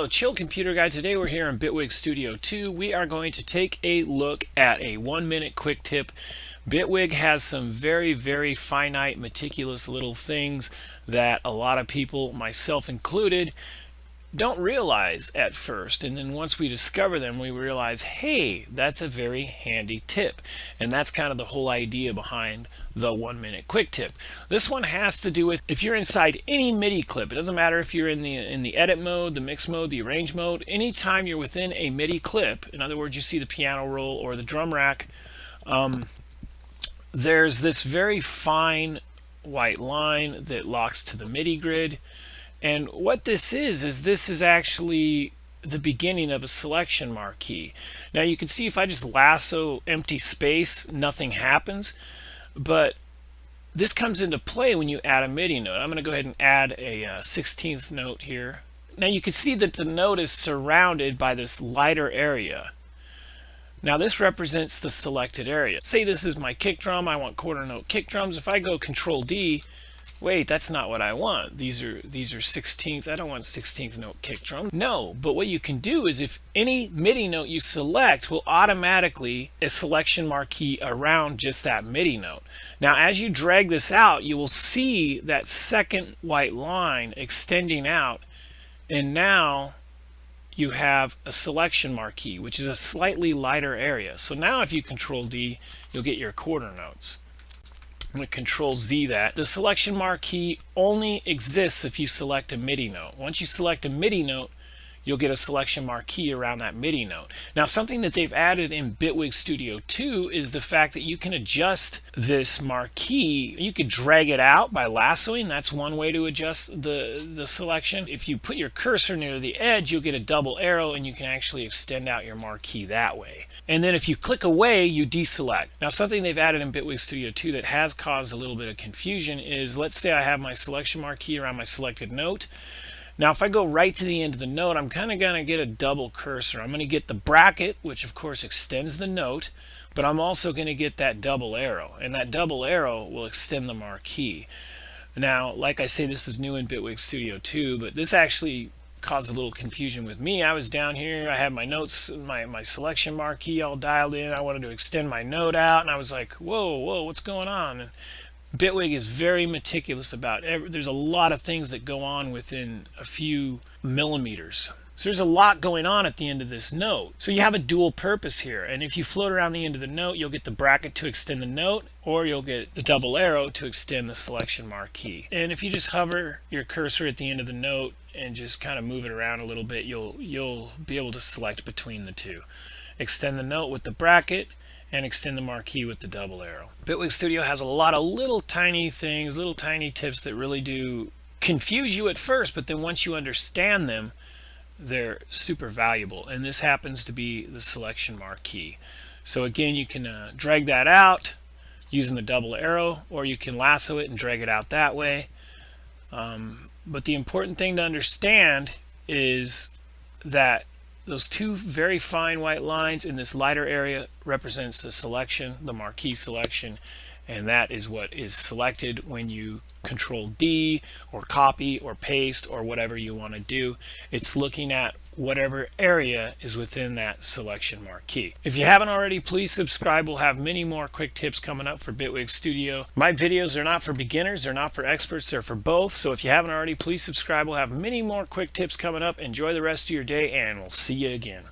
Chill Computer Guy. Today we're here in Bitwig Studio 2. We are going to take a look at a 1-minute quick tip. Bitwig has some very finite, meticulous little things that a lot of people, myself included, don't realize at first, and then once we discover them we realize, hey, that's a very handy tip. And that's kind of the whole idea behind the 1-minute quick tip. This one has to do with if you're inside any MIDI clip. It doesn't matter if you're in the edit mode, the mix mode, the arrange mode. Anytime you're within a MIDI clip, in other words, you see the piano roll or the drum rack, there's this very fine white line that locks to the MIDI grid. And what this is actually the beginning of a selection marquee. Now you can see if I just lasso empty space, nothing happens. But this comes into play when you add a MIDI note. I'm going to go ahead and add a 16th note here. Now you can see that the note is surrounded by this lighter area. Now this represents the selected area. Say this is my kick drum. I want quarter note kick drums. If I go Control D, wait, that's not what I want. These are 16th. I don't want 16th note kick drum. No, but what you can do is if any MIDI note you select will automatically a selection marquee around just that MIDI note. Now as you drag this out, you will see that second white line extending out, and now you have a selection marquee, which is a slightly lighter area. So now if you Control D, you'll get your quarter notes. I'm going to Control Z that. The selection marquee only exists if you select a MIDI note. Once you select a MIDI note, you'll get a selection marquee around that MIDI note. Now something that they've added in Bitwig Studio 2 is the fact that you can adjust this marquee. You could drag it out by lassoing. That's one way to adjust the selection. If you put your cursor near the edge, you'll get a double arrow and you can actually extend out your marquee that way. And then if you click away, you deselect. Now something they've added in Bitwig Studio 2 that has caused a little bit of confusion is, let's say I have my selection marquee around my selected note. Now if I go right to the end of the note, I'm kind of going to get a double cursor. I'm going to get the bracket, which of course extends the note, but I'm also going to get that double arrow, and that double arrow will extend the marquee. Now, like I say, this is new in Bitwig Studio 2, but this actually caused a little confusion with me. I was down here, I had my notes, my selection marquee all dialed in. I wanted to extend my note out, and I was like, whoa, what's going on? And Bitwig is very meticulous about there's a lot of things that go on within a few millimeters. So there's a lot going on at the end of this note. So you have a dual purpose here. And if you float around the end of the note, you'll get the bracket to extend the note, or you'll get the double arrow to extend the selection marquee. And if you just hover your cursor at the end of the note and just kind of move it around a little bit, you'll be able to select between the two. Extend the note with the bracket and extend the marquee with the double arrow. Bitwig Studio has a lot of little tiny things, little tiny tips that really do confuse you at first, but then once you understand them, they're super valuable. And this happens to be the selection marquee. So again, you can drag that out using the double arrow, or you can lasso it and drag it out that way. But the important thing to understand is that those two very fine white lines in this lighter area represents the selection, the marquee selection, and that is what is selected when you Control D or copy or paste or whatever you want to do. It's looking at whatever area is within that selection marquee. If you haven't already, please subscribe. We'll have many more quick tips coming up for Bitwig Studio. My videos are not for beginners, they're not for experts, they're for both. So if you haven't already, please subscribe. We'll have many more quick tips coming up. Enjoy the rest of your day, and we'll see you again.